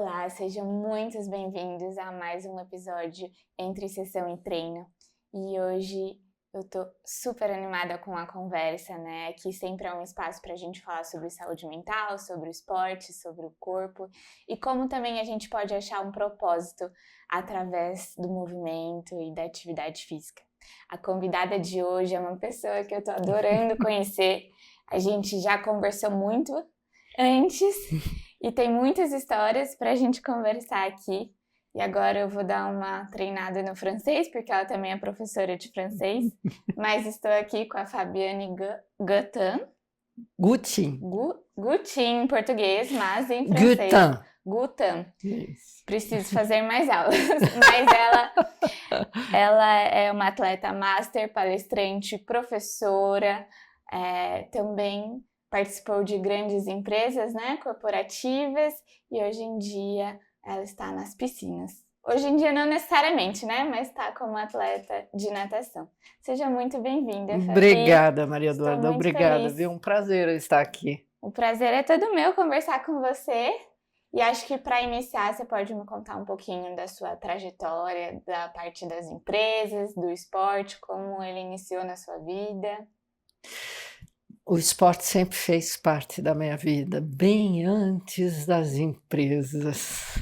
Olá, sejam muito bem-vindos a mais um episódio Entre Sessão e Treino. E hoje eu tô super animada com a conversa, né? Aqui sempre é um espaço pra gente falar sobre saúde mental, sobre o esporte, sobre o corpo e como também a gente pode achar um propósito através do movimento e da atividade física. A convidada de hoje é uma pessoa que eu tô adorando conhecer. A gente já conversou muito antes e tem muitas histórias pra gente conversar aqui. E agora eu vou dar uma treinada no francês, porque ela também é professora de francês. Mas estou aqui com a Fabiane Gutin. Gutin. Gutin em português, mas em francês. Gutin. Gutin. Preciso fazer mais aulas. Mas ela é uma atleta master, palestrante, professora, também participou de grandes empresas, né, corporativas, e hoje em dia ela está nas piscinas. Hoje em dia não necessariamente, né, mas está como atleta de natação. Seja muito bem-vinda, Fabi. Obrigada, Maria Eduarda. Estou muito Obrigada, feliz. viu? Um prazer estar aqui. O prazer é todo meu conversar com você. E acho que para iniciar você pode me contar um pouquinho da sua trajetória, da parte das empresas, do esporte, como ele iniciou na sua vida. O esporte sempre fez parte da minha vida, bem antes das empresas.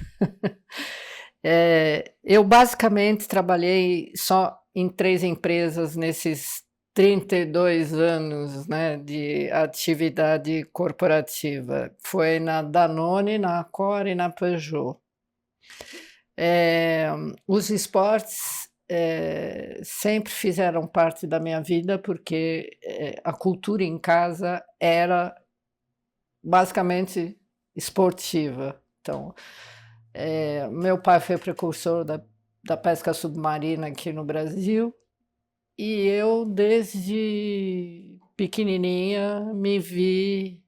Eu basicamente trabalhei só em 3 empresas nesses 32 anos, né, de atividade corporativa. Foi na Danone, na Accor e na Peugeot. Os esportes sempre fizeram parte da minha vida, porque a cultura em casa era basicamente esportiva. Então, meu pai foi precursor da pesca submarina aqui no Brasil, e eu, desde pequenininha, me vi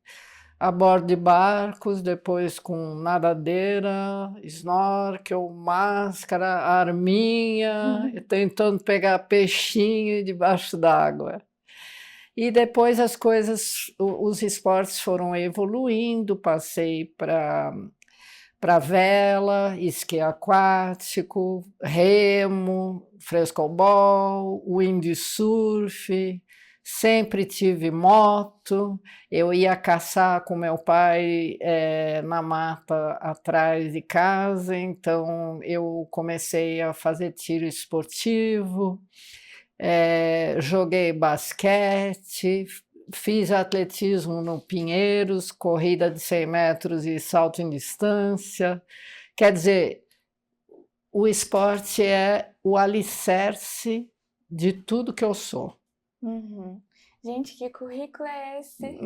a bordo de barcos, depois com nadadeira, snorkel, máscara, arminha, tentando pegar peixinho debaixo d'água. E depois os esportes foram evoluindo, passei para vela, esqui aquático, remo, frescobol, windsurf. Sempre tive moto, eu ia caçar com meu pai na mata atrás de casa, então eu comecei a fazer tiro esportivo, joguei basquete, fiz atletismo no Pinheiros, corrida de 100 metros e salto em distância. Quer dizer, o esporte é o alicerce de tudo que eu sou. Uhum. Gente, que currículo é esse?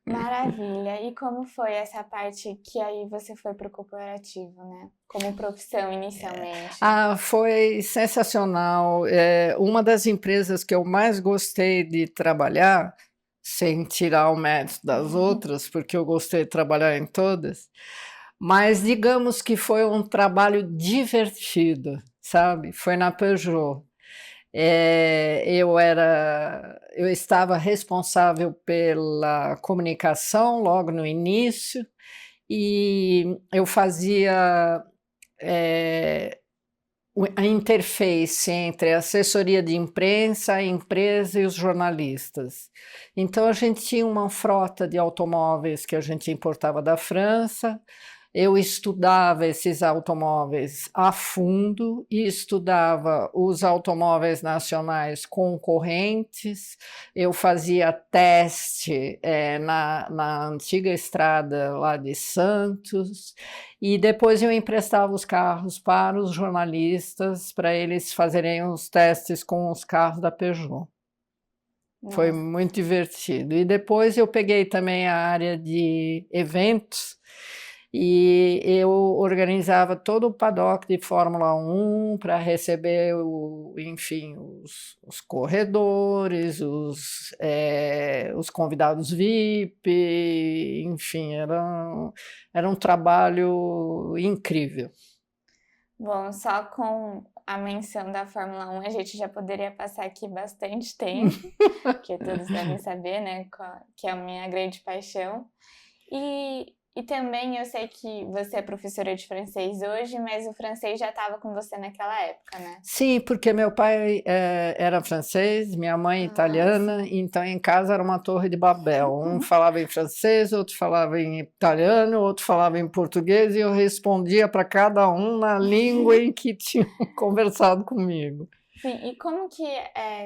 Maravilha! E como foi essa parte que aí você foi para o corporativo, né? Como profissão inicialmente? Foi sensacional. Uma das empresas que eu mais gostei de trabalhar, sem tirar o mérito das outras, porque eu gostei de trabalhar em todas, mas digamos que foi um trabalho divertido, sabe? Foi na Peugeot. Eu estava responsável pela comunicação logo no início, e eu fazia a interface entre a assessoria de imprensa, a empresa e os jornalistas. Então a gente tinha uma frota de automóveis que a gente importava da França. Eu estudava esses automóveis a fundo e estudava os automóveis nacionais concorrentes. Eu fazia teste na antiga estrada lá de Santos, e depois eu emprestava os carros para os jornalistas para eles fazerem os testes com os carros da Peugeot. Foi muito divertido. E depois eu peguei também a área de eventos, e eu organizava todo o paddock de Fórmula 1 para receber, os corredores, os convidados VIP, enfim, era um trabalho incrível. Bom, só com a menção da Fórmula 1 a gente já poderia passar aqui bastante tempo, porque todos devem saber, né, que é a minha grande paixão. E E também eu sei que você é professora de francês hoje, mas o francês já estava com você naquela época, né? Sim, porque meu pai era francês, minha mãe italiana, Sim. então em casa era uma torre de Babel. Um falava em francês, outro falava em italiano, outro falava em português, e eu respondia para cada um na língua em que tinham conversado comigo. Sim, e como que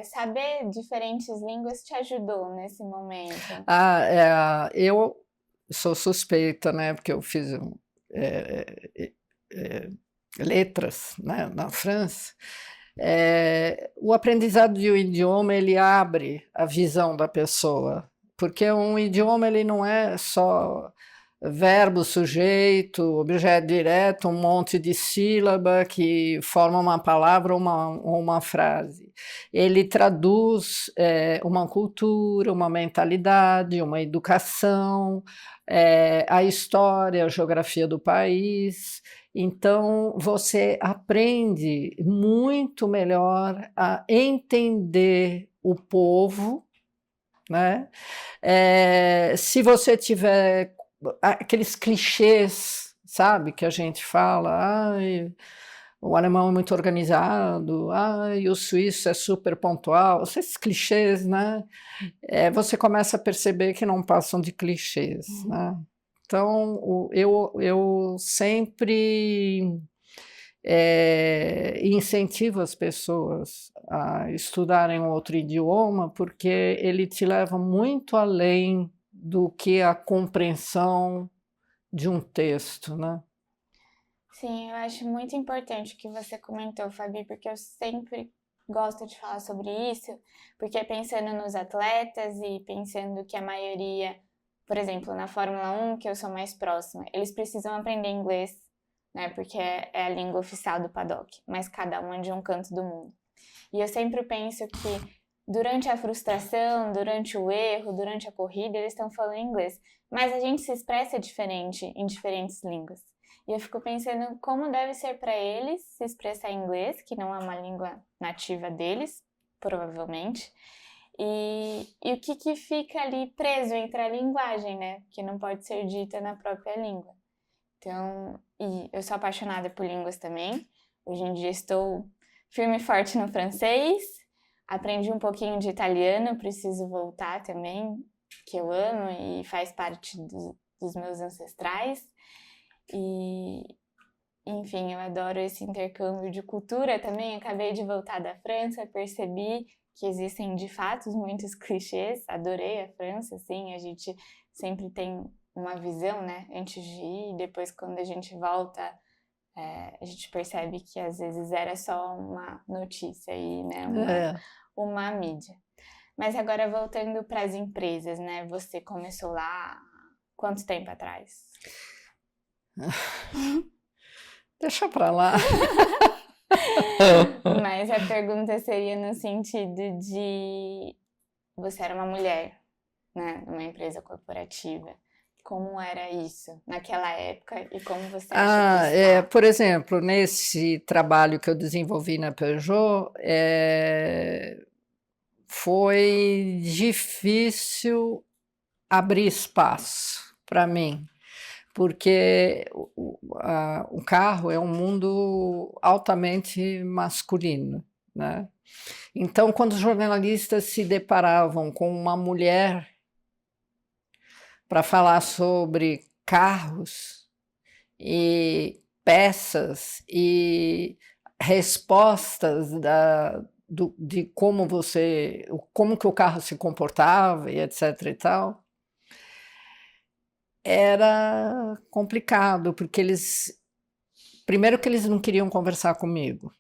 saber diferentes línguas te ajudou nesse momento? Eu sou suspeita, né, porque eu fiz letras, né, na França. O aprendizado de um idioma, ele abre a visão da pessoa, porque um idioma ele não é só verbo, sujeito, objeto direto, um monte de sílaba que forma uma palavra ou uma frase. Ele traduz uma cultura, uma mentalidade, uma educação, a história, a geografia do país. Então, você aprende muito melhor a entender o povo, né? Se você tiver aqueles clichês, sabe, que a gente fala, o alemão é muito organizado, o suíço é super pontual, esses clichês, né? Você começa a perceber que não passam de clichês, né? Então, eu sempre incentivo as pessoas a estudarem um outro idioma, porque ele te leva muito além do que a compreensão de um texto, né? Sim, eu acho muito importante o que você comentou, Fabi, porque eu sempre gosto de falar sobre isso, porque pensando nos atletas e pensando que a maioria, por exemplo, na Fórmula 1, que eu sou mais próxima, eles precisam aprender inglês, né, porque é a língua oficial do paddock, mas cada um é de um canto do mundo. E eu sempre penso que durante a frustração, durante o erro, durante a corrida, eles estão falando inglês, mas a gente se expressa diferente em diferentes línguas. E eu fico pensando como deve ser para eles se expressar em inglês, que não é uma língua nativa deles, provavelmente, e o que fica ali preso entre a linguagem, né? Que não pode ser dita na própria língua. Então, e eu sou apaixonada por línguas também. Hoje em dia estou firme e forte no francês. Aprendi um pouquinho de italiano, preciso voltar também, que eu amo e faz parte dos meus ancestrais. E, enfim, eu adoro esse intercâmbio de cultura também. Acabei de voltar da França, percebi que existem de fato muitos clichês. Adorei a França, assim, a gente sempre tem uma visão, né, antes de ir, e depois quando a gente volta, a gente percebe que às vezes era só uma notícia aí, né, uma mídia. Mas agora voltando para as empresas, né, você começou lá quanto tempo atrás? Deixa para lá. Mas a pergunta seria no sentido de você era uma mulher, né, numa empresa corporativa. Como era isso naquela época e como você acha que está? Por exemplo, nesse trabalho que eu desenvolvi na Peugeot, foi difícil abrir espaço para mim, porque o carro é um mundo altamente masculino, né? Então, quando os jornalistas se deparavam com uma mulher para falar sobre carros e peças e respostas de como que o carro se comportava e etc e tal, era complicado, porque primeiro que eles não queriam conversar comigo,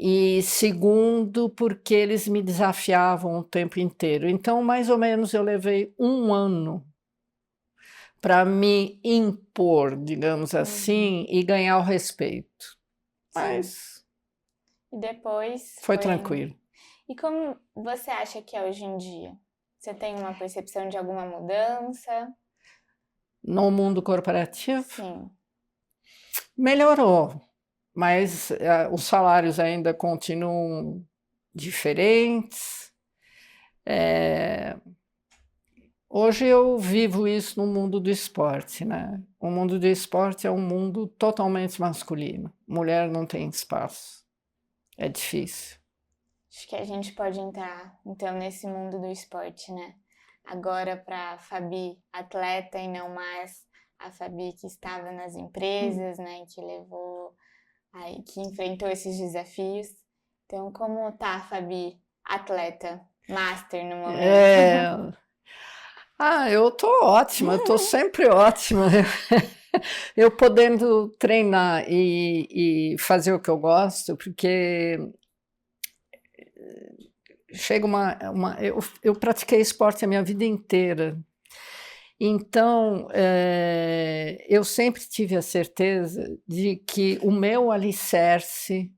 e segundo porque eles me desafiavam o tempo inteiro. Então, mais ou menos, eu levei 1 ano para me impor, digamos assim, e ganhar o respeito. Mas e depois foi tranquilo. E como você acha que é hoje em dia? Você tem uma percepção de alguma mudança? No mundo corporativo, Sim. melhorou, mas os salários ainda continuam diferentes. Hoje eu vivo isso no mundo do esporte, né? O mundo do esporte é um mundo totalmente masculino. Mulher não tem espaço. É difícil. Acho que a gente pode entrar, então, nesse mundo do esporte, né? Agora para a Fabi, atleta, e não mais a Fabi que estava nas empresas, né? Que levou, aí, que enfrentou esses desafios. Então, como tá a Fabi, atleta, master no momento? Eu tô ótima, eu tô sempre ótima. Eu podendo treinar e fazer o que eu gosto, porque chega eu pratiquei esporte a minha vida inteira. Então, eu sempre tive a certeza de que o meu alicerce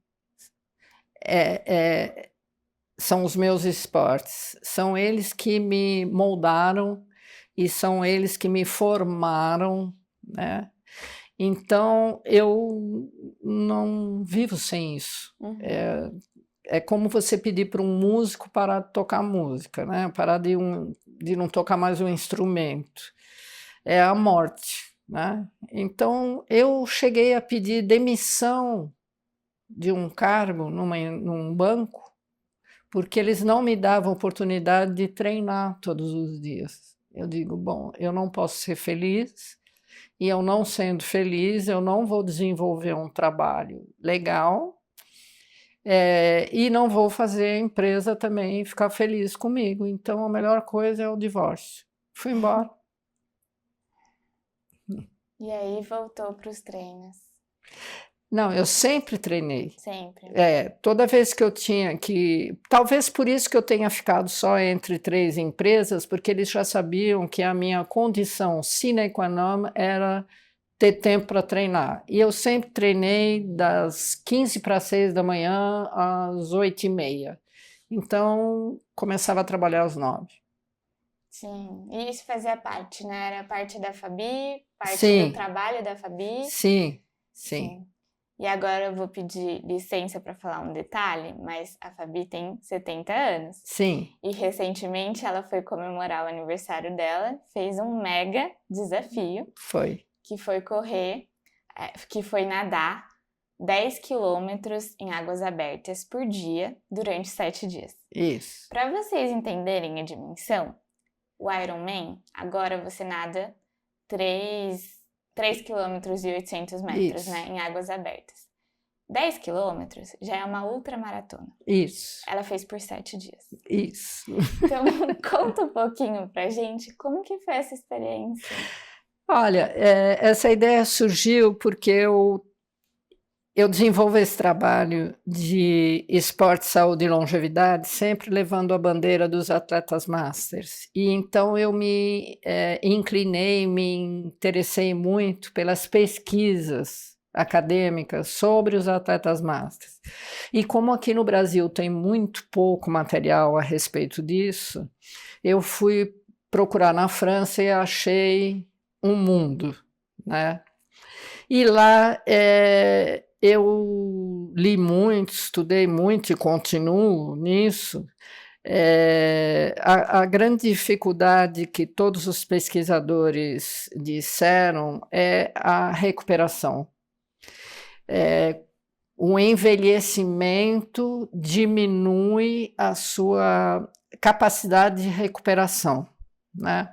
são os meus esportes. São eles que me moldaram e são eles que me formaram, né? Então, eu não vivo sem isso. É como você pedir para um músico parar de tocar música, né? Parar de não tocar mais um instrumento. É a morte, né? Então, eu cheguei a pedir demissão de um cargo num banco, porque eles não me davam oportunidade de treinar todos os dias. Eu digo, bom, eu não posso ser feliz, e eu não sendo feliz, eu não vou desenvolver um trabalho legal, e não vou fazer a empresa também ficar feliz comigo. Então, a melhor coisa é o divórcio. Fui embora. E aí voltou para os treinos. Não, eu sempre treinei. Sempre. Toda vez que eu tinha que... Talvez por isso que eu tenha ficado só entre 3 empresas, porque eles já sabiam que a minha condição sine qua non era ter tempo para treinar. E eu sempre treinei das 15 para 6 da manhã às 8h30. Então, começava a trabalhar às 9. Sim, e isso fazia parte, né? Era parte da Fabi, parte Sim. do trabalho da Fabi. Sim. E agora eu vou pedir licença para falar um detalhe, mas a Fabi tem 70 anos. Sim. E recentemente ela foi comemorar o aniversário dela, fez um mega desafio. Foi. Que foi correr, que foi nadar 10 quilômetros em águas abertas por dia durante 7 dias. Isso. Para vocês entenderem a dimensão, o Ironman, agora você nada 3 quilômetros e 800 metros, né, em águas abertas. 10 quilômetros já é uma ultramaratona. Isso. Ela fez por 7 dias. Isso. Então, conta um pouquinho pra gente como que foi essa experiência. Olha, essa ideia surgiu porque eu desenvolvo esse trabalho de esporte, saúde e longevidade, sempre levando a bandeira dos atletas masters. E então eu me inclinei, me interessei muito pelas pesquisas acadêmicas sobre os atletas masters. E como aqui no Brasil tem muito pouco material a respeito disso, eu fui procurar na França e achei um mundo, né? E lá eu li muito, estudei muito e continuo nisso. A grande dificuldade que todos os pesquisadores disseram é a recuperação. O envelhecimento diminui a sua capacidade de recuperação, né?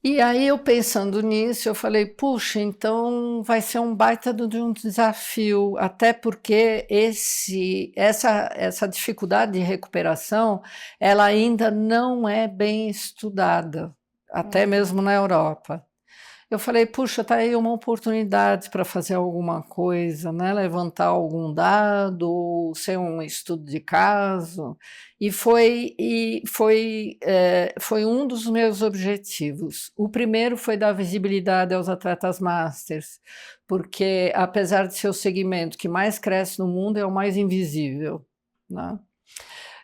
E aí eu pensando nisso, eu falei, puxa, então vai ser um baita de um desafio, até porque essa dificuldade de recuperação, ela ainda não é bem estudada, até mesmo na Europa. Eu falei, puxa, tá aí uma oportunidade para fazer alguma coisa, né? Levantar algum dado, ou ser um estudo de caso, e foi um dos meus objetivos. O primeiro foi dar visibilidade aos atletas masters, porque apesar de ser o segmento que mais cresce no mundo, é o mais invisível, né?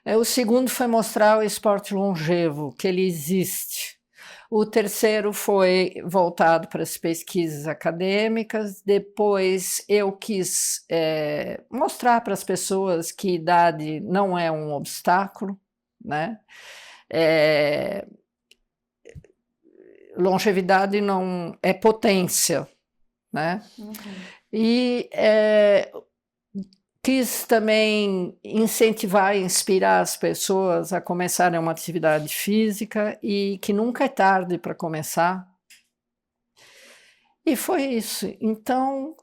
O segundo foi mostrar o esporte longevo, que ele existe. O terceiro foi voltado para as pesquisas acadêmicas. Depois eu quis mostrar para as pessoas que idade não é um obstáculo, né? longevidade não é potência, né? Uhum. E quis também incentivar e inspirar as pessoas a começarem uma atividade física e que nunca é tarde para começar. E foi isso. Então,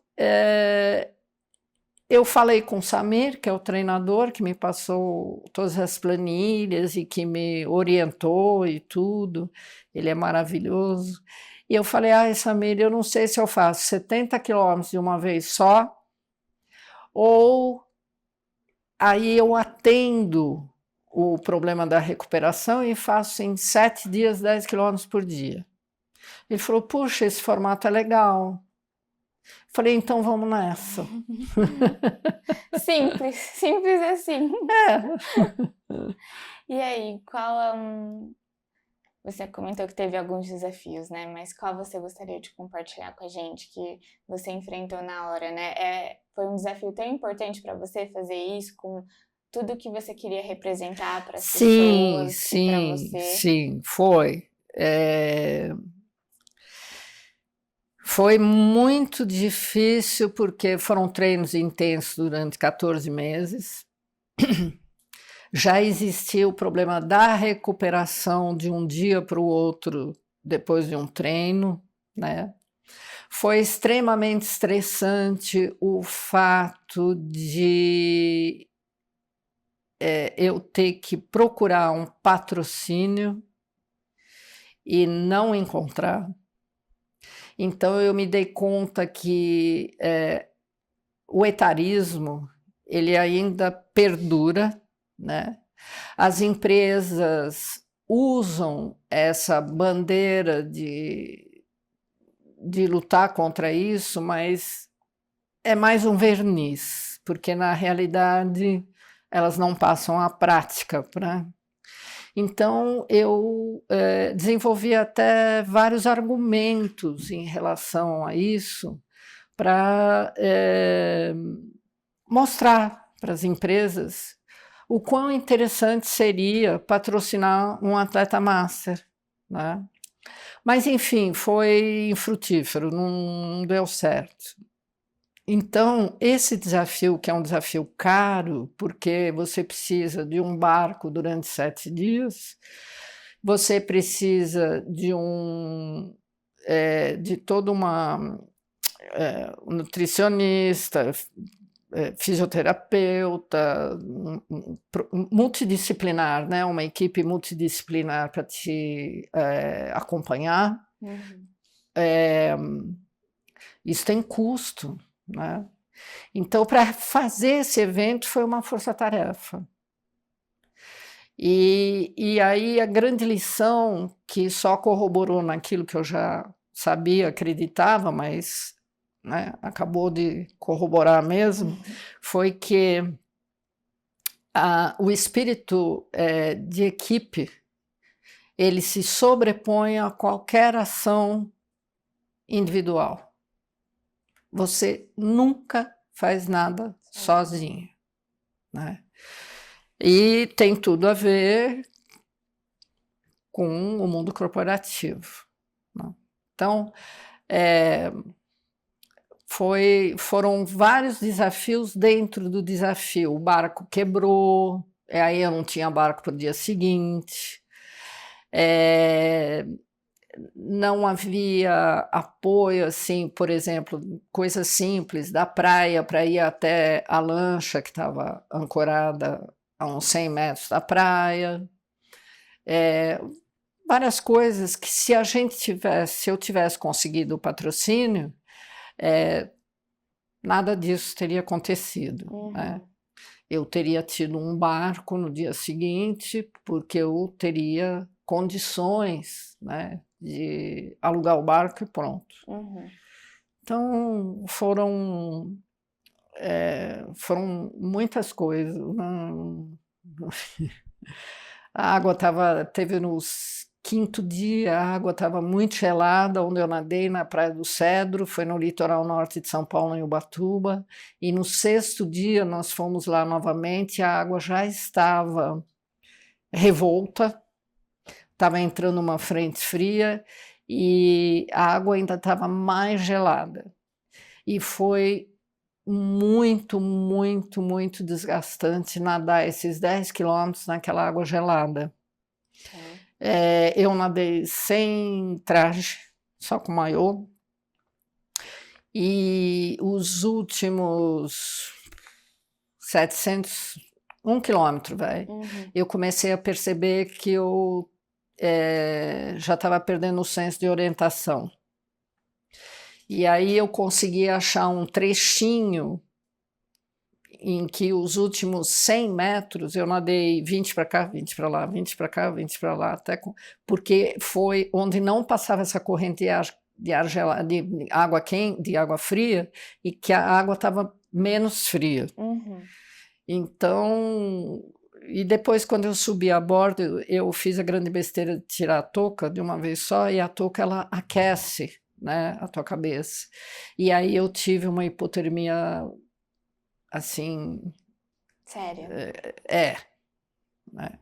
eu falei com o Samir, que é o treinador, que me passou todas as planilhas e que me orientou e tudo. Ele é maravilhoso. E eu falei, Samir, eu não sei se eu faço 70 quilômetros de uma vez só, ou aí eu atendo o problema da recuperação e faço em 7 dias 10 quilômetros por dia. Ele falou, puxa, esse formato é legal. Falei, então vamos nessa. Simples, simples assim. E aí, você comentou que teve alguns desafios, né? Mas qual você gostaria de compartilhar com a gente que você enfrentou na hora, né? Foi um desafio tão importante para você fazer isso com tudo que você queria representar para as pessoas e para você? Sim, foi. Foi muito difícil porque foram treinos intensos durante 14 meses. Já existia o problema da recuperação de um dia para o outro depois de um treino, né? Foi extremamente estressante o fato de eu ter que procurar um patrocínio e não encontrar. Então eu me dei conta que o etarismo ele ainda perdura, né? As empresas usam essa bandeira de lutar contra isso, mas é mais um verniz, porque na realidade elas não passam a prática para. Então, eu desenvolvi até vários argumentos em relação a isso para mostrar para as empresas o quão interessante seria patrocinar um atleta master, né? Mas, enfim, foi infrutífero, não deu certo. Então, esse desafio, que é um desafio caro, porque você precisa de um barco durante 7 dias, você precisa de toda uma nutricionista, fisioterapeuta, multidisciplinar, né? Uma equipe multidisciplinar para te acompanhar. Uhum. Isso tem custo, né? Então, para fazer esse evento foi uma força-tarefa. E aí a grande lição, que só corroborou naquilo que eu já sabia, acreditava, mas né, acabou de corroborar mesmo, foi que o espírito de equipe ele se sobrepõe a qualquer ação individual. Você nunca faz nada sozinho, né? E tem tudo a ver com o mundo corporativo, né? Então, foram vários desafios dentro do desafio. O barco quebrou, aí eu não tinha barco para o dia seguinte. Não havia apoio, assim, por exemplo, coisas simples, da praia para ir até a lancha que estava ancorada a uns 100 metros da praia. Várias coisas que se eu tivesse conseguido o patrocínio, nada disso teria acontecido, né? Eu teria tido um barco no dia seguinte, porque eu teria condições, né, de alugar o barco e pronto. Então, foram muitas coisas. A água teve no 5º dia, a água estava muito gelada, onde eu nadei na Praia do Cedro, foi no litoral norte de São Paulo, em Ubatuba, e no 6º dia nós fomos lá novamente, a água já estava revolta, estava entrando uma frente fria, e a água ainda estava mais gelada. E foi muito, muito, muito desgastante nadar esses 10 quilômetros naquela água gelada. Eu nadei sem traje, só com maiô, e os últimos 1 quilômetro, eu comecei a perceber que eu já estava perdendo o senso de orientação. E aí eu consegui achar um trechinho em que os últimos 100 metros eu nadei 20 para cá, 20 para lá, 20 para cá, 20 para lá, porque foi onde não passava essa corrente de ar gelado, de água quente, de água fria, e que a água estava menos fria. Então, e depois quando eu subi a bordo, eu fiz a grande besteira de tirar a touca de uma vez só, e a touca ela aquece, né, a tua cabeça. E aí eu tive uma hipotermia assim... Sério? Né?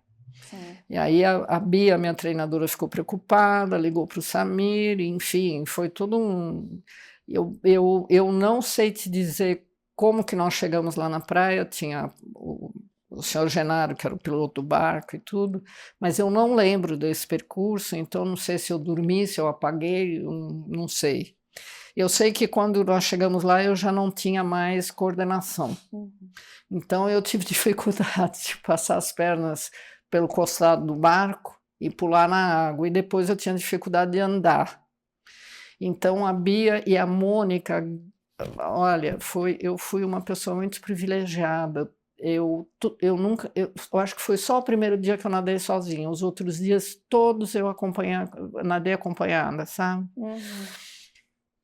Sim. E aí a Bia, minha treinadora, ficou preocupada, ligou para o Samir, enfim, foi todo um... Eu não sei te dizer como que nós chegamos lá na praia, tinha o senhor Genaro, que era o piloto do barco e tudo, mas eu não lembro desse percurso, então não sei se eu dormi, se eu apaguei, não sei. Eu sei que quando nós chegamos lá eu já não tinha mais coordenação. Então eu tive dificuldade de passar as pernas pelo costado do barco e pular na água, e depois eu tinha dificuldade de andar. Então a Bia e a Mônica, olha, eu fui uma pessoa muito privilegiada. Eu acho que foi só o primeiro dia que eu nadei sozinha, os outros dias todos eu nadei acompanhada, sabe?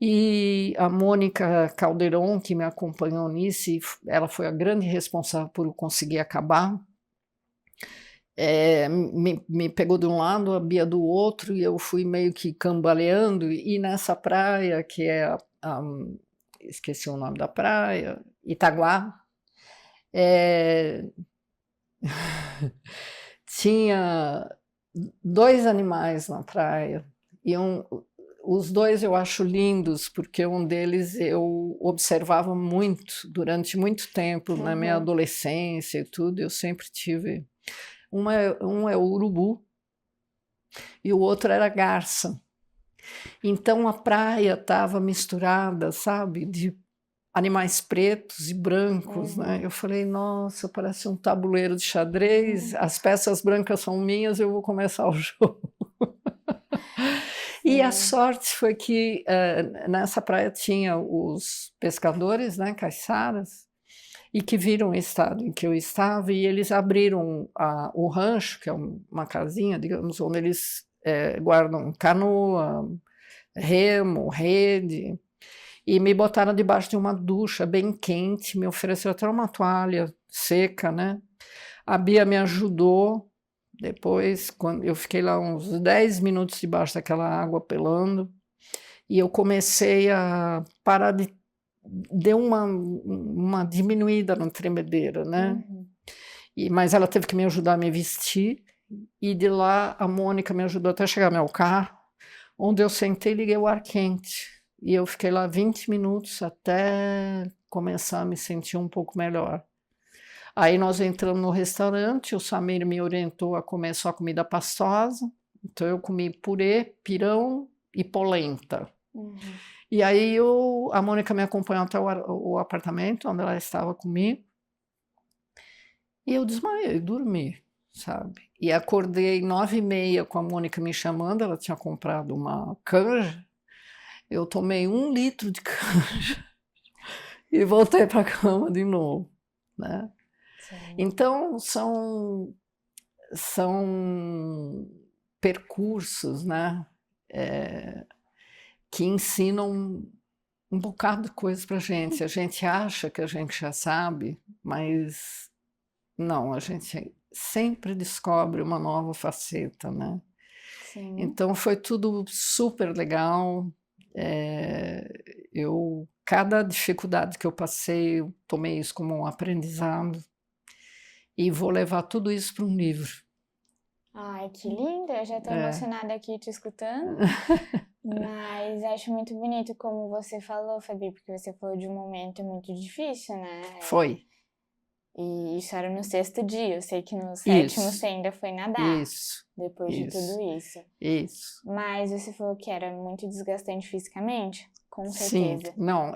E a Mônica Calderon, que me acompanhou nisso, ela foi a grande responsável por eu conseguir acabar. Me pegou de um lado, a Bia do outro, e eu fui meio que cambaleando, e nessa praia, que é esqueci o nome da praia, Itaguá, tinha 2 animais na praia, e os 2 eu acho lindos, porque um deles eu observava muito, durante muito tempo, na minha adolescência e tudo, eu sempre tive... Um é o urubu e o outro era a garça. Então a praia estava misturada, sabe, de animais pretos e brancos, né? Eu falei, nossa, parece um tabuleiro de xadrez, as peças brancas são minhas, eu vou começar o jogo. E a sorte foi que nessa praia tinha os pescadores, né, caiçaras, e que viram o estado em que eu estava, e eles abriram o rancho, que é uma casinha, digamos, onde eles guardam canoa, remo, rede, e me botaram debaixo de uma ducha bem quente, me ofereceram até uma toalha seca, né? A Bia me ajudou, depois quando eu fiquei lá uns 10 minutos debaixo daquela água pelando, e eu comecei a parar de... Deu uma diminuída na tremedeira, né? Mas ela teve que me ajudar a me vestir, e de lá a Mônica me ajudou até chegar ao meu carro, onde eu sentei e liguei o ar quente. E eu fiquei lá 20 minutos até começar a me sentir um pouco melhor. Aí nós entramos no restaurante, o Samir me orientou a comer só comida pastosa, então eu comi purê, pirão e polenta. E aí a Mônica me acompanhou até o apartamento, onde ela estava comigo, e eu desmaiei, dormi, sabe? E acordei 9h30 com a Mônica me chamando, ela tinha comprado uma canja, eu tomei 1 litro de canja e voltei para a cama de novo, né? Então são percursos, né, que ensinam um bocado de coisa para a gente acha que a gente já sabe, mas não, a gente sempre descobre uma nova faceta, né? Então foi tudo super legal. Cada dificuldade que eu passei, eu tomei isso como um aprendizado, e vou levar tudo isso para um livro. Ai, que lindo! Eu já tô É. emocionada aqui te escutando. Mas acho muito bonito como você falou, Fabi, porque você falou de um momento muito difícil, né? Foi. E isso era no 6º dia. Eu sei que no 7º você Isso, ainda foi nadar, isso, depois de tudo isso. isso. Mas você falou que era muito desgastante fisicamente? Com Sim, certeza. não,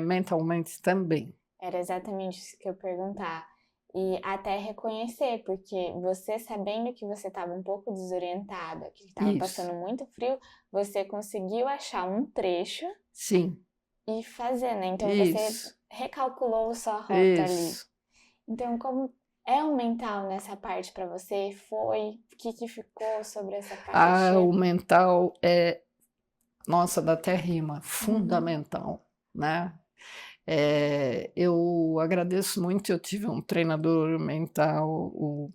mentalmente também. Era exatamente isso que eu ia perguntar. E até reconhecer, porque você sabendo que você estava um pouco desorientada, que estava Isso, passando muito frio, você conseguiu achar um trecho sim, e fazer, né? Então você isso, recalculou sua rota ali. isso. Então, como é o mental nessa parte para você? Foi? O que ficou sobre essa parte? O mental nossa, dá até rima, Uhum. fundamental, né? Eu agradeço muito, eu tive um treinador mental, o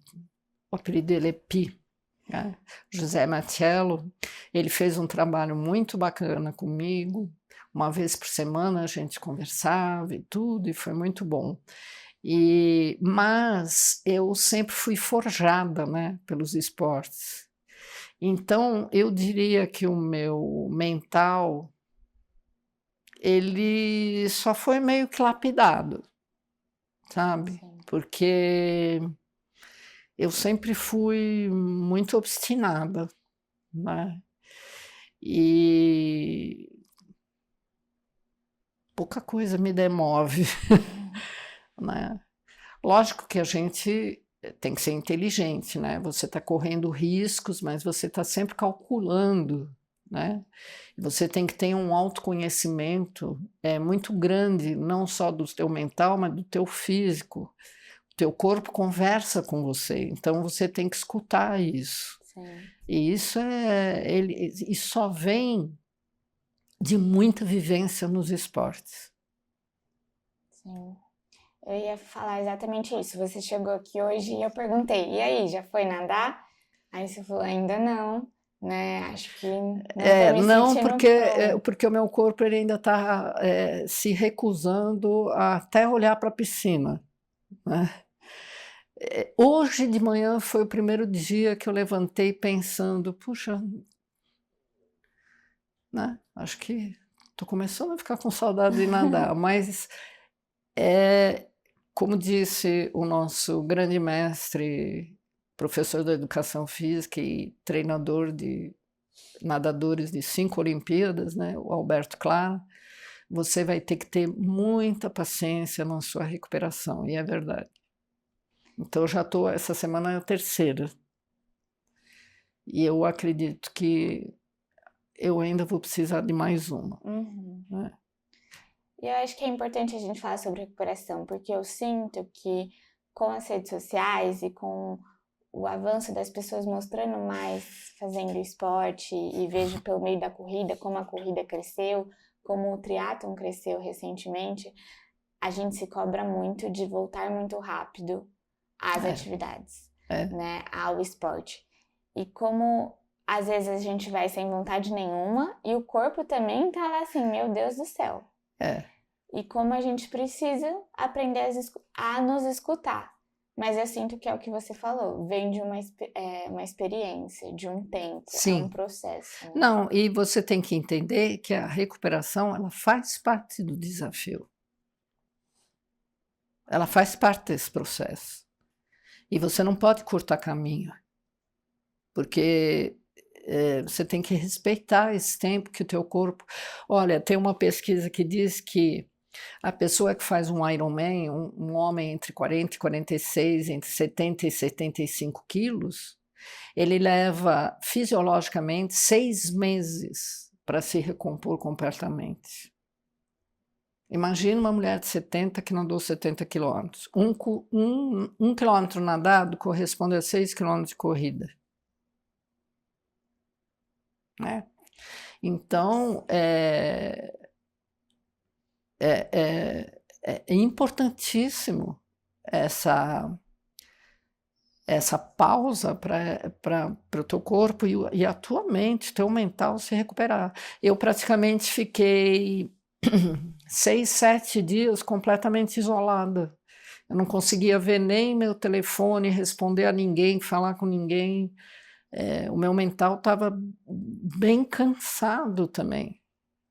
apelido dele é Pi, né? José Matiello. Ele fez um trabalho muito bacana comigo. Uma vez por semana a gente conversava e tudo, e foi muito bom. Mas eu sempre fui forjada, né, pelos esportes. Então, eu diria que o meu mental, ele só foi meio que lapidado, sabe? Sim. Porque eu sempre fui muito obstinada, né? E pouca coisa me demove, né? Lógico que a gente tem que ser inteligente, né? Você está correndo riscos, mas você está sempre calculando, né? Você tem que ter um autoconhecimento muito grande, não só do teu mental, mas do teu físico. O teu corpo conversa com você, então você tem que escutar isso. Sim, E e só vem de muita vivência nos esportes. sim. Eu ia falar exatamente isso. Você chegou aqui hoje e eu perguntei, e aí, já foi nadar? Aí você falou, ainda não, né? Acho que não tô me Não, sentindo pronta. porque o meu corpo ele ainda está se recusando a até olhar para a piscina, né? Hoje de manhã foi o primeiro dia que eu levantei pensando, puxa, né? Acho que estou começando a ficar com saudade de nadar, mas como disse o nosso grande mestre, professor da educação física e treinador de nadadores de 5 Olimpíadas, né, o Alberto Clara, você vai ter que ter muita paciência na sua recuperação, e é verdade. Então, eu já estou, essa semana é a terceira, e eu acredito que eu ainda vou precisar de mais uma, Uhum. né? E eu acho que é importante a gente falar sobre recuperação, porque eu sinto que com as redes sociais e com o avanço das pessoas mostrando mais fazendo esporte e vejo pelo meio da corrida como a corrida cresceu, como o triatlon cresceu recentemente, a gente se cobra muito de voltar muito rápido às É, atividades, é, né, ao esporte. E como às vezes a gente vai sem vontade nenhuma e o corpo também tá lá assim, meu Deus do céu. é. E como a gente precisa aprender a nos escutar. Mas eu sinto que é o que você falou, vem de uma experiência, de um tempo, é um Sim. processo, né? Não, e você tem que entender que a recuperação, ela faz parte do desafio. Ela faz parte desse processo. E você não pode cortar caminho, porque você tem que respeitar esse tempo que o teu corpo... Olha, tem uma pesquisa que diz que a pessoa que faz um Ironman, um homem entre 40 e 46, entre 70 e 75 quilos, ele leva fisiologicamente 6 meses para se recompor completamente. Imagina uma mulher de 70 que nadou 70 quilômetros. Um quilômetro nadado corresponde a 6 quilômetros de corrida, né? Então, é importantíssimo essa pausa para o teu corpo e a tua mente, teu mental se recuperar. Eu praticamente fiquei 6, 7 dias completamente isolada. Eu não conseguia ver nem meu telefone, responder a ninguém, falar com ninguém. O meu mental estava bem cansado também,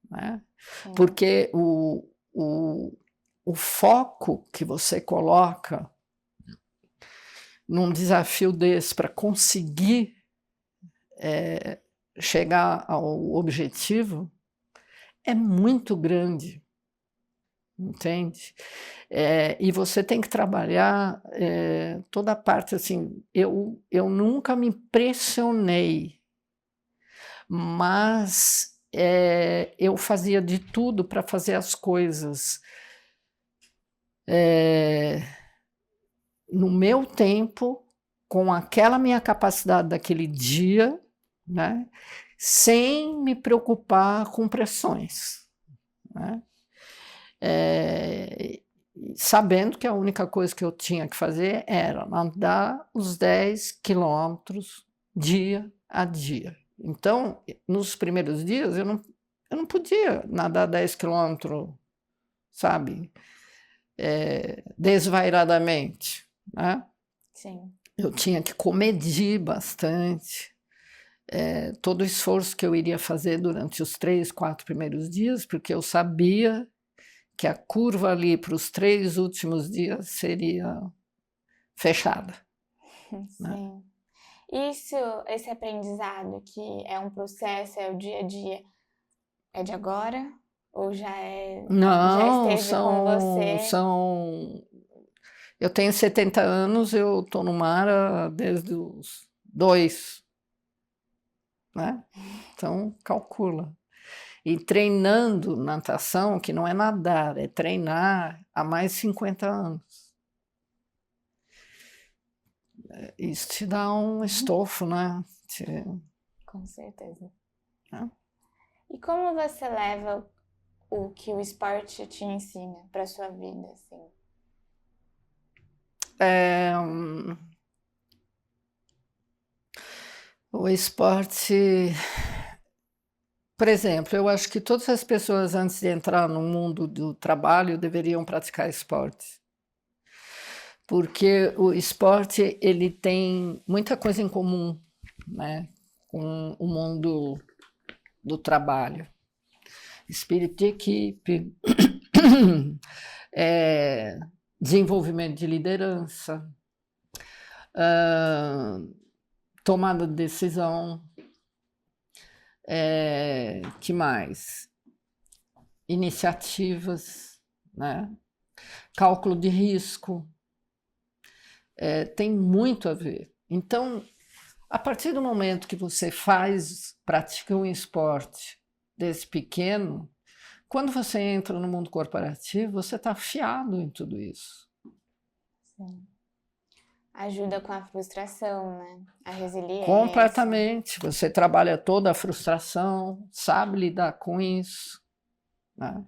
né? Sim. Porque o foco que você coloca num desafio desse para conseguir chegar ao objetivo é muito grande, entende? E você tem que trabalhar toda a parte, assim, eu nunca me pressionei, mas eu fazia de tudo para fazer as coisas no meu tempo, com aquela minha capacidade daquele dia, né? Sem me preocupar com pressões, né? Sabendo que a única coisa que eu tinha que fazer era andar os 10 quilômetros dia a dia. Então, nos primeiros dias, eu não podia nadar 10 quilômetros, sabe, desvairadamente, né? Sim. Eu tinha que comedir bastante todo o esforço que eu iria fazer durante os 3, 4 primeiros dias, porque eu sabia que a curva ali para os 3 últimos dias seria fechada. Né? Sim. Esse aprendizado que é um processo, é o dia a dia, é de agora? Ou já Não, esteve com você? Eu tenho 70 anos, eu estou no mar desde os 2, né? Então, calcula. E treinando natação, que não é nadar, é treinar há mais de 50 anos. Isso te dá um estofo, né? Com certeza. Né? E como você leva o que o esporte te ensina para sua vida, assim? O esporte, por exemplo, eu acho que todas as pessoas antes de entrar no mundo do trabalho deveriam praticar esporte. Porque o esporte ele tem muita coisa em comum, né, com o mundo do trabalho. Espírito de equipe, desenvolvimento de liderança, tomada de decisão, que mais? Iniciativas, né? Cálculo de risco, tem muito a ver. Então, a partir do momento que você pratica um esporte desse pequeno, quando você entra no mundo corporativo, você está afiado em tudo isso. Sim. Ajuda com a frustração, né? A resiliência. Completamente. Você trabalha toda a frustração, sabe lidar com isso. Né?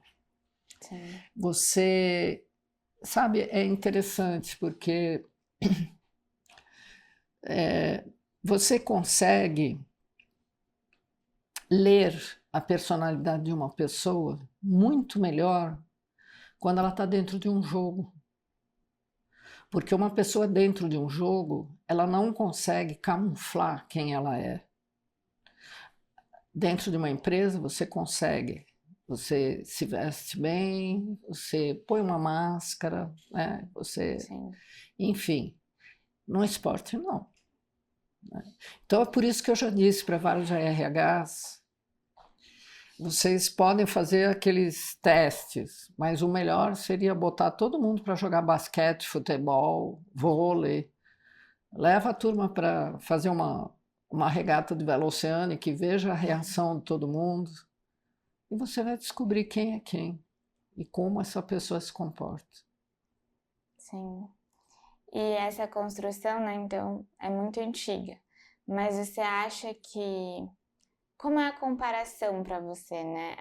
Sim. Você, sabe, é interessante porque você consegue ler a personalidade de uma pessoa muito melhor quando ela está dentro de um jogo. Porque uma pessoa dentro de um jogo, ela não consegue camuflar quem ela é. Dentro de uma empresa, você consegue. Você se veste bem, você põe uma máscara, né? Sim. Enfim, no esporte não. Então é por isso que eu já disse para vários RHs, vocês podem fazer aqueles testes, mas o melhor seria botar todo mundo para jogar basquete, futebol, vôlei. Leva a turma para fazer uma regata de vela oceânica e veja a reação de todo mundo. E você vai descobrir quem é quem e como essa pessoa se comporta. Sim. E essa construção, né, então, é muito antiga. Mas você acha que... Como é a comparação para você, né?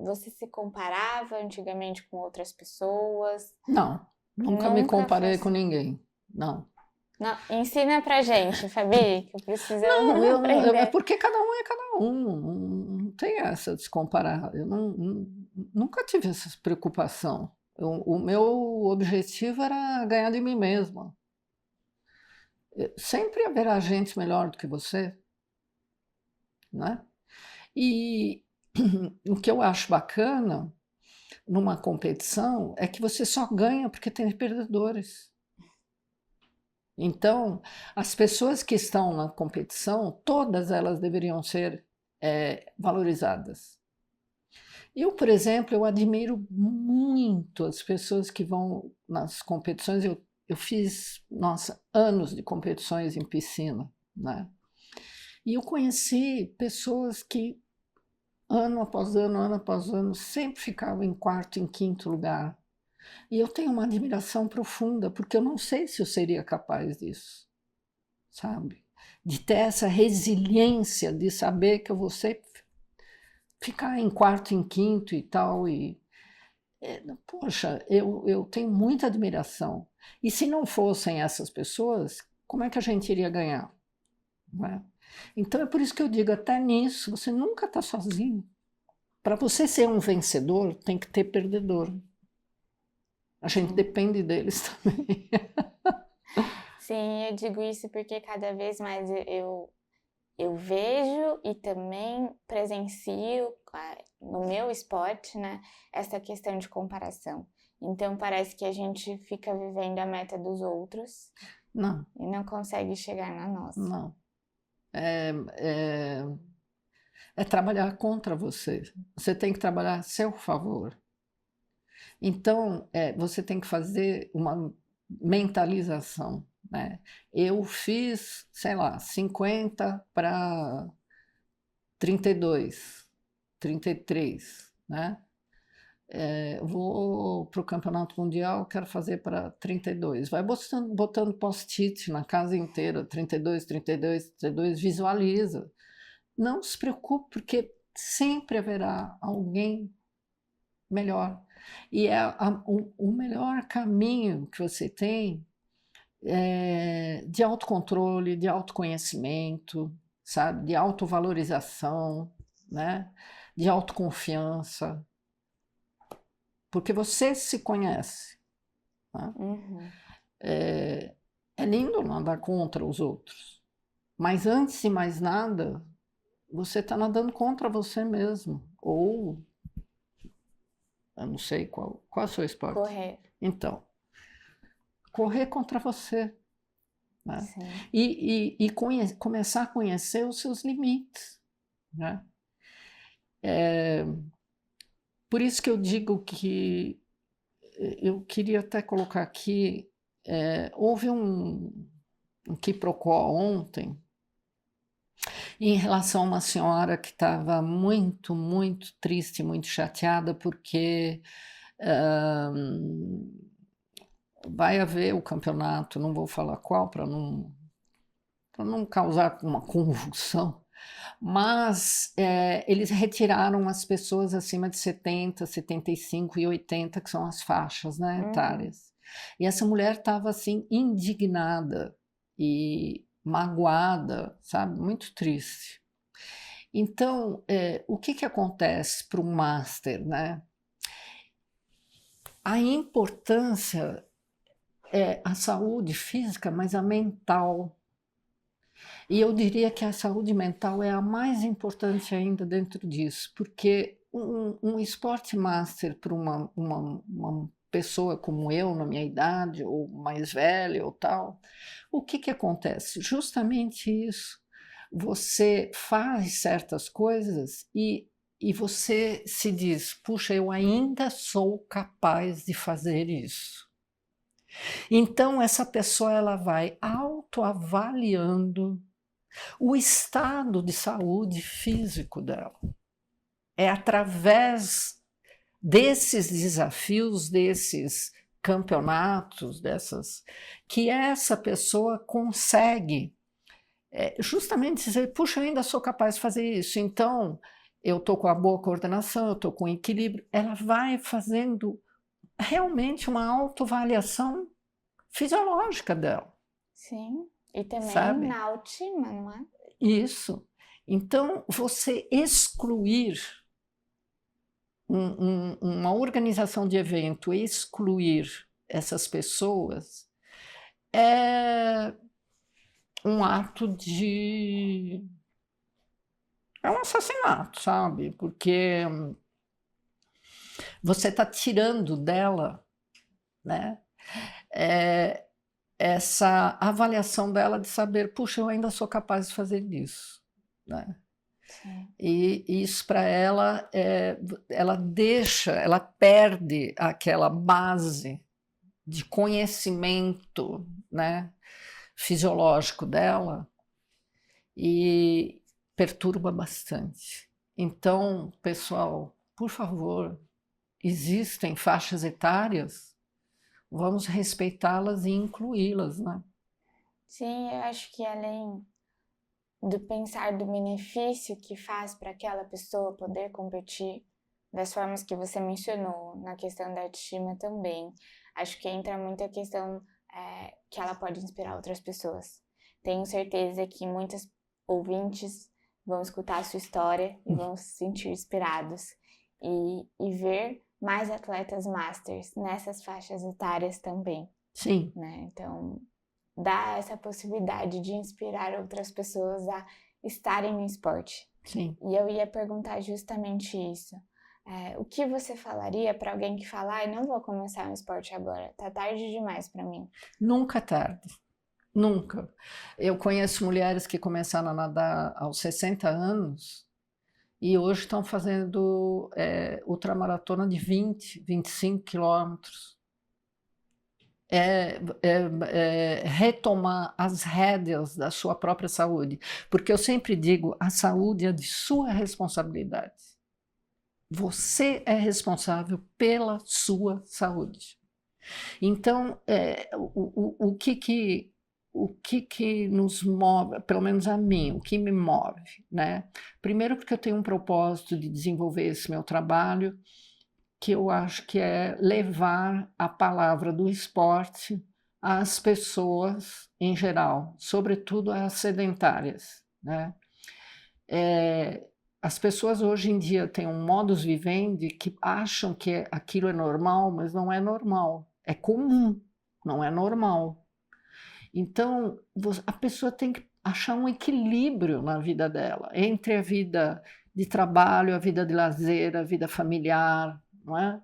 Você se comparava antigamente com outras pessoas? Não, nunca me comparei com ninguém, não. Não, ensina pra gente, Fabi, que eu preciso aprender. É porque cada um é cada um, não tem essa de se comparar. Eu nunca tive essa preocupação, O meu objetivo era ganhar de mim mesma. Sempre haverá gente melhor do que você, né? E o que eu acho bacana numa competição é que você só ganha porque tem perdedores. Então, as pessoas que estão na competição, todas elas deveriam ser valorizadas. Eu, por exemplo, eu admiro muito as pessoas que vão nas competições. Eu fiz, nossa, anos de competições em piscina, né? E eu conheci pessoas que, ano após ano, sempre ficavam em quarto, em quinto lugar. E eu tenho uma admiração profunda, porque eu não sei se eu seria capaz disso, sabe? De ter essa resiliência, de saber que eu vou sempre ficar em quarto, em quinto e tal. Poxa, eu tenho muita admiração. E se não fossem essas pessoas, como é que a gente iria ganhar? Não é? Então é por isso que eu digo, até nisso, você nunca está sozinho. Para você ser um vencedor, tem que ter perdedor. A gente depende deles também. Sim, eu digo isso porque cada vez mais eu vejo e também presencio no meu esporte, né, essa questão de comparação. Então parece que a gente fica vivendo a meta dos outros Não, e não consegue chegar na nossa. não. É trabalhar contra você. Você tem que trabalhar a seu favor. Então, você tem que fazer uma mentalização, né? Eu fiz, sei lá, 50 para 32, 33, né? Vou para o campeonato mundial, quero fazer para 32. Vai botando post-it na casa inteira, 32, 32, 32, visualiza. Não se preocupe, porque sempre haverá alguém melhor. E o melhor caminho que você tem de autocontrole, de autoconhecimento, sabe? De autovalorização, né? De autoconfiança. Porque você se conhece. Né? Uhum. É lindo nadar contra os outros. Mas antes de mais nada, você está nadando contra você mesmo. Ou, eu não sei qual é o seu esporte. Correr. Então, correr contra você. Né? Sim. E começar a conhecer os seus limites. Né? Por isso que eu digo que eu queria até colocar aqui, houve um quiprocó ontem em relação a uma senhora que estava muito, muito triste, muito chateada, porque vai haver o campeonato, não vou falar qual para não causar uma convulsão, mas eles retiraram as pessoas acima de 70, 75 e 80, que são as faixas, né, etárias. E essa mulher estava assim indignada e magoada, sabe, muito triste. Então, o que acontece para um master, né? A importância é a saúde física, mas a mental. E eu diria que a saúde mental é a mais importante ainda dentro disso, porque um esporte master para uma pessoa como eu, na minha idade, ou mais velha ou tal, o que acontece? Justamente isso. Você faz certas coisas e você se diz, puxa, eu ainda sou capaz de fazer isso. Então, essa pessoa ela vai autoavaliando o estado de saúde físico dela. É através desses desafios, desses campeonatos, que essa pessoa consegue justamente dizer, puxa, eu ainda sou capaz de fazer isso, então eu estou com a boa coordenação, eu estou com equilíbrio. Ela vai fazendo realmente uma autoavaliação fisiológica dela. Sim, e também sabe? na autoestima, não é? Isso. Então, você excluir uma organização de evento excluir essas pessoas é um ato de... é um assassinato, sabe? Porque você está tirando dela, né, essa avaliação dela de saber, puxa, eu ainda sou capaz de fazer isso, né? Sim. E isso para ela, ela perde aquela base de conhecimento, né, fisiológico dela e perturba bastante. Então, pessoal, por favor, existem faixas etárias, vamos respeitá-las e incluí-las, né? Sim, eu acho que além do pensar do benefício que faz para aquela pessoa poder competir, das formas que você mencionou, na questão da autoestima também, acho que entra muito a questão que ela pode inspirar outras pessoas. Tenho certeza que muitos ouvintes vão escutar a sua história e vão se sentir inspirados e ver mais atletas masters nessas faixas etárias também. Sim. Né? Então, dá essa possibilidade de inspirar outras pessoas a estarem no esporte. Sim. E eu ia perguntar justamente isso. O que você falaria para alguém que fala, não vou começar um esporte agora, tá tarde demais para mim? Nunca é tarde, nunca. Eu conheço mulheres que começaram a nadar aos 60 anos e hoje estão fazendo ultramaratona de 20, 25 quilômetros. Retomar as rédeas da sua própria saúde, porque eu sempre digo, a saúde é de sua responsabilidade. Você é responsável pela sua saúde. Então, o que nos move, pelo menos a mim, o que me move, né? Primeiro porque eu tenho um propósito de desenvolver esse meu trabalho, que eu acho que é levar a palavra do esporte às pessoas em geral, sobretudo às sedentárias, né? As pessoas hoje em dia têm um modus vivendi que acham que aquilo é normal, mas não é normal. É comum, não é normal. Então, a pessoa tem que achar um equilíbrio na vida dela, entre a vida de trabalho, a vida de lazer, a vida familiar, não é?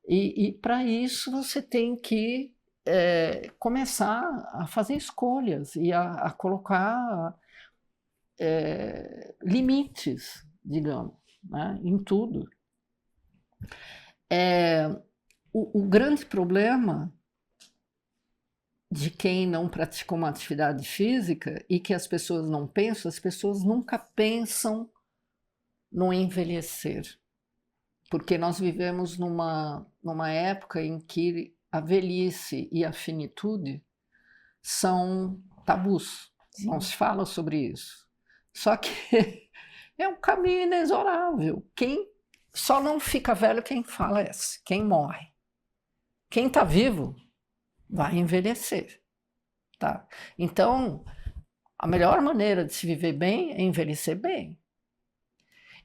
E para isso você tem que começar a fazer escolhas e a colocar limites, digamos, né, em tudo. O grande problema de quem não pratica uma atividade física e que as pessoas não pensam, as pessoas nunca pensam no envelhecer, porque nós vivemos numa época em que a velhice e a finitude são tabus. Sim. Não se fala sobre isso. Só que é um caminho inexorável. Só não fica velho quem falece, quem morre. Quem está vivo vai envelhecer. Tá? Então, a melhor maneira de se viver bem é envelhecer bem.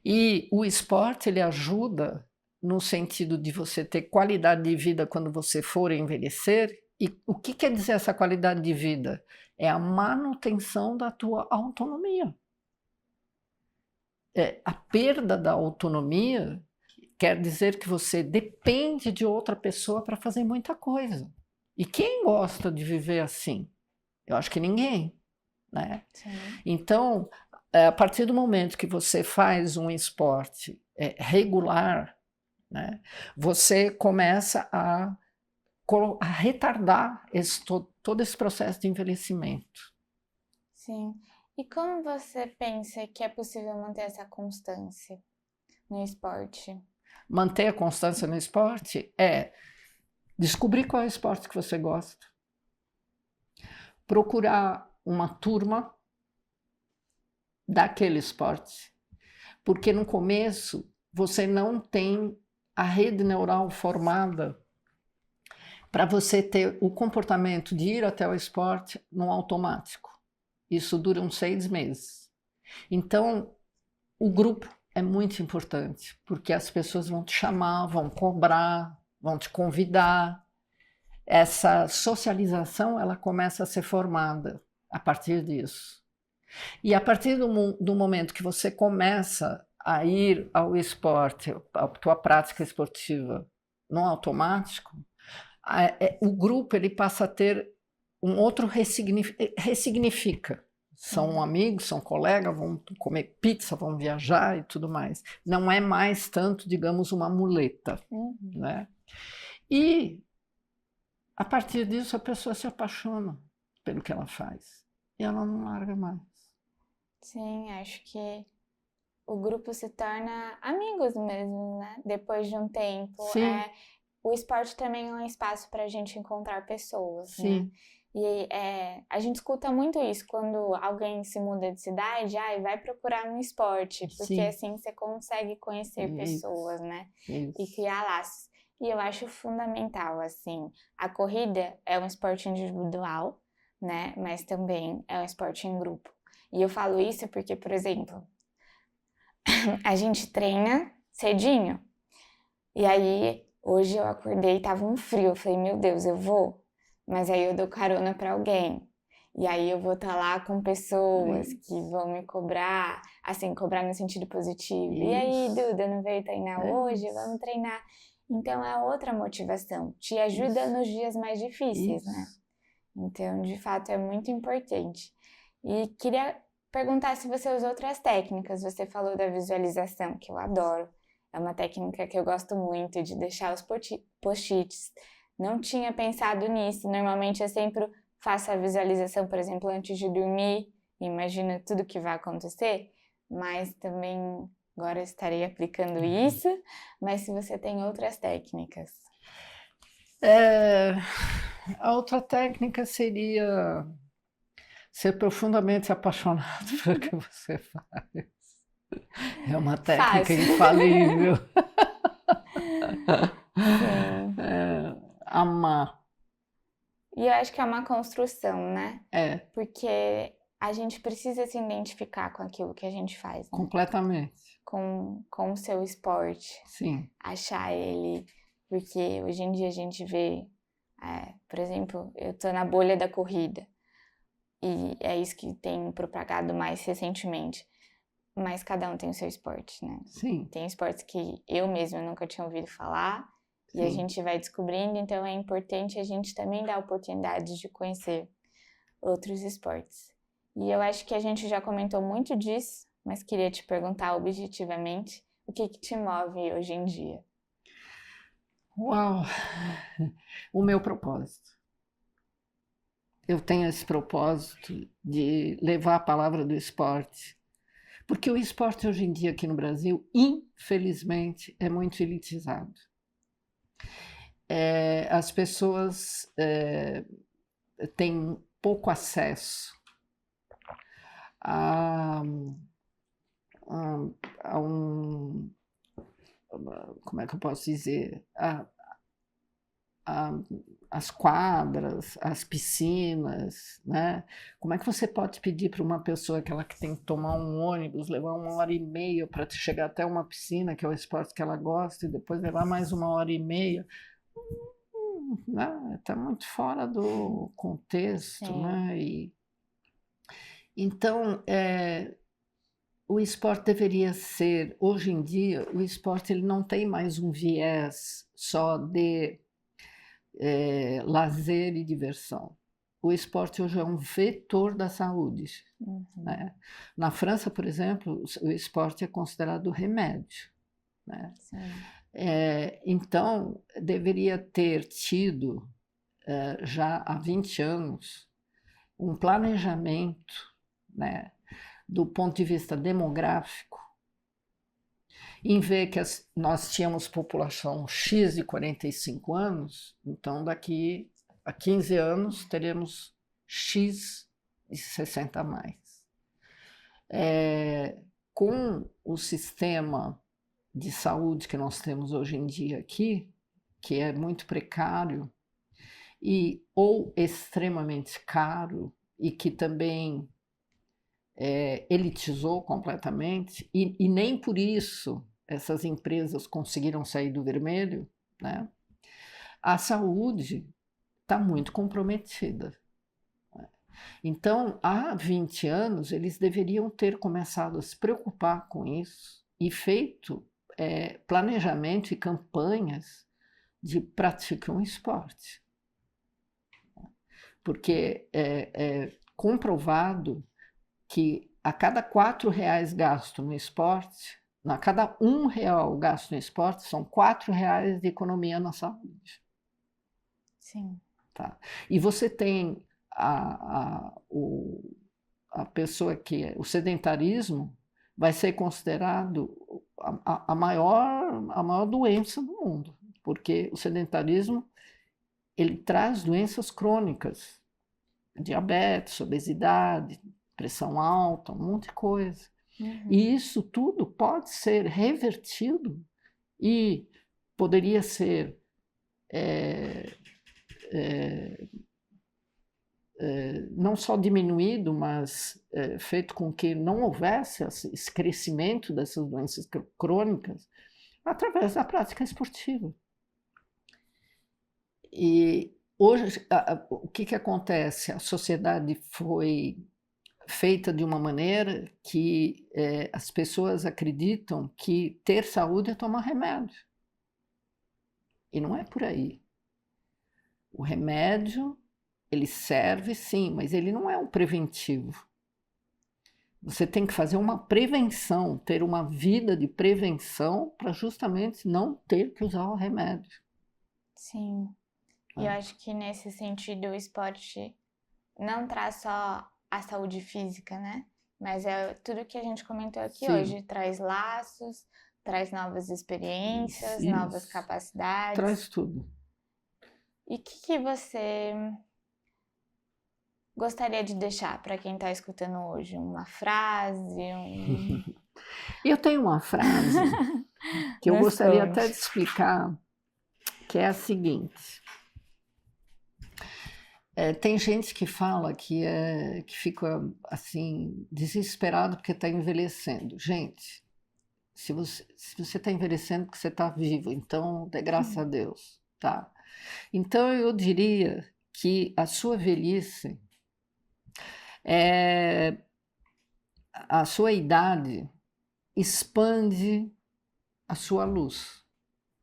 E o esporte, ele ajuda no sentido de você ter qualidade de vida quando você for envelhecer. E o que quer dizer essa qualidade de vida? É a manutenção da tua autonomia. A perda da autonomia quer dizer que você depende de outra pessoa para fazer muita coisa. E quem gosta de viver assim? Eu acho que ninguém, né? Sim. Então, a partir do momento que você faz um esporte regular, né, você começa a retardar todo esse processo de envelhecimento. Sim. E como você pensa que é possível manter essa constância no esporte? Manter a constância no esporte é descobrir qual é o esporte que você gosta, procurar uma turma daquele esporte, porque no começo você não tem a rede neural formada para você ter o comportamento de ir até o esporte no automático. Isso dura uns 6 meses. Então, o grupo é muito importante, porque as pessoas vão te chamar, vão cobrar, vão te convidar. Essa socialização, ela começa a ser formada a partir disso. E a partir do momento que você começa a ir ao esporte, à tua prática esportiva, no automático, o grupo ele passa a ter um outro ressignifica. São amigos, são colegas, vão comer pizza, vão viajar e tudo mais. Não é mais tanto, digamos, uma muleta, né? E a partir disso a pessoa se apaixona pelo que ela faz e ela não larga mais. Sim, acho que o grupo se torna amigos mesmo, né? Depois de um tempo. Sim. O esporte também é um espaço para a gente encontrar pessoas, Sim. né? E a gente escuta muito isso quando alguém se muda de cidade, vai procurar no esporte, porque Sim. assim você consegue conhecer pessoas, né? Isso. E criar laços. E eu acho fundamental, assim, a corrida é um esporte individual, né? Mas também é um esporte em grupo. E eu falo isso porque, por exemplo, a gente treina cedinho. E aí, hoje eu acordei e tava um frio. Eu falei, meu Deus, eu vou? Mas aí eu dou carona pra alguém. E aí eu vou estar lá com pessoas que vão me cobrar, assim, cobrar no sentido positivo. E aí, Duda, não veio treinar hoje? Vamos treinar. Então é outra motivação. Te ajuda nos dias mais difíceis, né? Então, de fato, é muito importante. E queria perguntar se você usa outras técnicas. Você falou da visualização, que eu adoro. É uma técnica que eu gosto muito, de deixar os post-its. Não tinha pensado nisso. Normalmente eu sempre faço a visualização, por exemplo, antes de dormir. Imagino tudo que vai acontecer. Mas também agora eu estarei aplicando isso. Mas se você tem outras técnicas. A outra técnica seria ser profundamente apaixonado pelo que você faz. É uma técnica infalível. Sim. Amar. E eu acho que é uma construção, né? Porque a gente precisa se identificar com aquilo que a gente faz, né? Completamente. Com o seu esporte. Sim. Achar ele. Porque hoje em dia a gente vê, por exemplo, eu tô na bolha da corrida. E é isso que tem propagado mais recentemente. Mas cada um tem o seu esporte, né? Sim. Tem esportes que eu mesma nunca tinha ouvido falar. E a gente vai descobrindo, então é importante a gente também dar oportunidades de conhecer outros esportes. E eu acho que a gente já comentou muito disso, mas queria te perguntar objetivamente, o que te move hoje em dia? Uau! O meu propósito. Eu tenho esse propósito de levar a palavra do esporte. Porque o esporte hoje em dia aqui no Brasil, infelizmente, é muito elitizado. As pessoas têm pouco acesso a como é que eu posso dizer, as quadras, as piscinas, né? Como é que você pode pedir para uma pessoa que ela tem que tomar um ônibus, levar 1h30 para chegar até uma piscina, que é o esporte que ela gosta, e depois levar mais 1h30? Está muito fora do contexto, né? Então, o esporte deveria ser, hoje em dia, o esporte ele não tem mais um viés só de lazer e diversão. O esporte hoje é um vetor da saúde. Né? Na França, por exemplo, o esporte é considerado remédio. Né? Então, deveria ter tido, já há 20 anos, um planejamento, né, do ponto de vista demográfico, em ver que nós tínhamos população X de 45 anos, então daqui a 15 anos teremos X de 60 a mais. Com o sistema de saúde que nós temos hoje em dia aqui, que é muito precário ou extremamente caro, e que também elitizou completamente, e nem por isso essas empresas conseguiram sair do vermelho, né? A saúde está muito comprometida. Então, há 20 anos, eles deveriam ter começado a se preocupar com isso e feito planejamento e campanhas de pratique um esporte. Porque é comprovado que a cada R$ 4 gasto no esporte, a cada R$ 1 gasto no esporte, são R$ 4 de economia na saúde. Sim. Tá? E você tem a pessoa que o sedentarismo vai ser considerado a maior doença do mundo, porque o sedentarismo ele traz doenças crônicas, diabetes, obesidade, pressão alta, um monte de coisa. E isso tudo pode ser revertido e poderia ser não só diminuído, mas feito com que não houvesse esse crescimento dessas doenças crônicas através da prática esportiva. E hoje, o que acontece? A sociedade foi feita de uma maneira que as pessoas acreditam que ter saúde é tomar remédio. E não é por aí. O remédio, ele serve sim, mas ele não é um preventivo. Você tem que fazer uma prevenção, ter uma vida de prevenção para justamente não ter que usar o remédio. Sim. E eu acho que nesse sentido o esporte não traz só a saúde física, né? Mas é tudo que a gente comentou aqui Sim. hoje. Traz laços, traz novas experiências, Isso. novas capacidades. Traz tudo. E o que você gostaria de deixar para quem está escutando hoje? Uma frase? Eu tenho uma frase que eu Nos gostaria conte. até de explicar, que é a seguinte. Tem gente que fala que fica assim desesperado porque está envelhecendo. Gente, se você está envelhecendo porque você está vivo, então dê graças a Deus, tá? Então eu diria que a sua velhice, a sua idade expande a sua luz.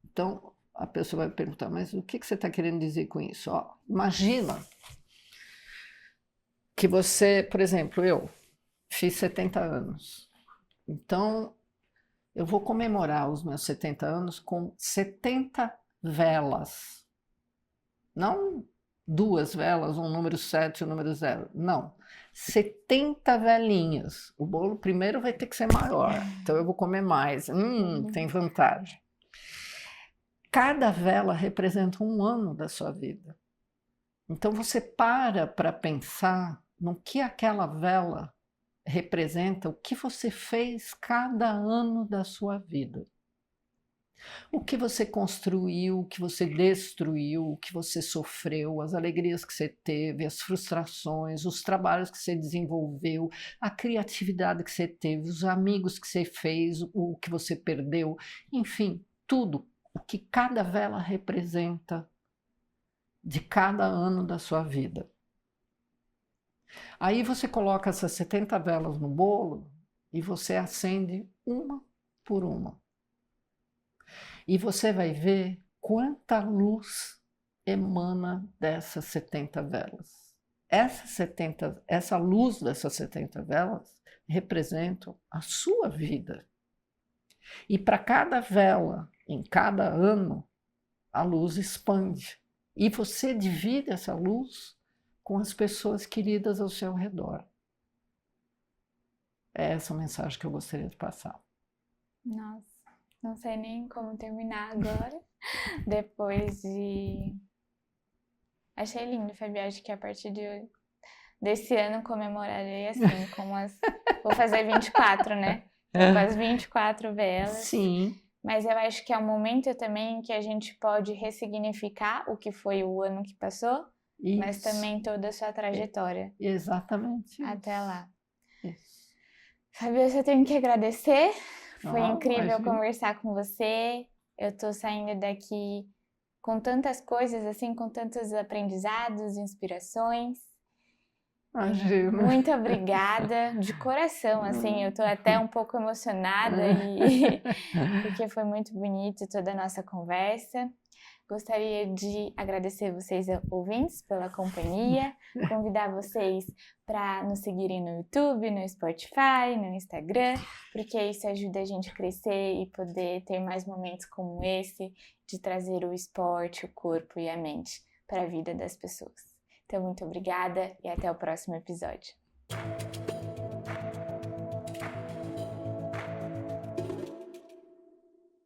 Então a pessoa vai perguntar, mas o que você está querendo dizer com isso? Ó, imagina que você, por exemplo, eu fiz 70 anos. Então, eu vou comemorar os meus 70 anos com 70 velas. Não 2 velas, um número 7 e um número 0. Não. 70 velinhas. O bolo primeiro vai ter que ser maior. Então, eu vou comer mais. Tem vantagem. Cada vela representa um ano da sua vida. Então, você para pensar no que aquela vela representa, o que você fez cada ano da sua vida. O que você construiu, o que você destruiu, o que você sofreu, as alegrias que você teve, as frustrações, os trabalhos que você desenvolveu, a criatividade que você teve, os amigos que você fez, o que você perdeu, enfim, tudo o que cada vela representa de cada ano da sua vida. Aí você coloca essas 70 velas no bolo e você acende uma por uma. E você vai ver quanta luz emana dessas 70 velas. Essa luz dessas 70 velas representam a sua vida. E para cada vela, em cada ano, a luz expande. E você divide essa luz com as pessoas queridas ao seu redor. É essa a mensagem que eu gostaria de passar. Nossa, não sei nem como terminar agora, depois de... Achei lindo, Fabi, acho que a partir desse ano comemorarei assim, Vou fazer 24, né? Com as 24 velas. Sim. Mas eu acho que é um momento também que a gente pode ressignificar o que foi o ano que passou, Isso. mas também toda a sua trajetória. Exatamente. Até lá. Isso. Fabio, eu só tenho que agradecer. Foi incrível imagina. conversar com você. Eu tô saindo daqui com tantas coisas, assim, com tantos aprendizados, inspirações. Imagina. Muito obrigada, de coração, assim, eu tô até um pouco emocionada e porque foi muito bonito toda a nossa conversa. Gostaria de agradecer vocês, ouvintes, pela companhia, convidar vocês para nos seguirem no YouTube, no Spotify, no Instagram, porque isso ajuda a gente a crescer e poder ter mais momentos como esse, de trazer o esporte, o corpo e a mente para a vida das pessoas. Então, muito obrigada e até o próximo episódio.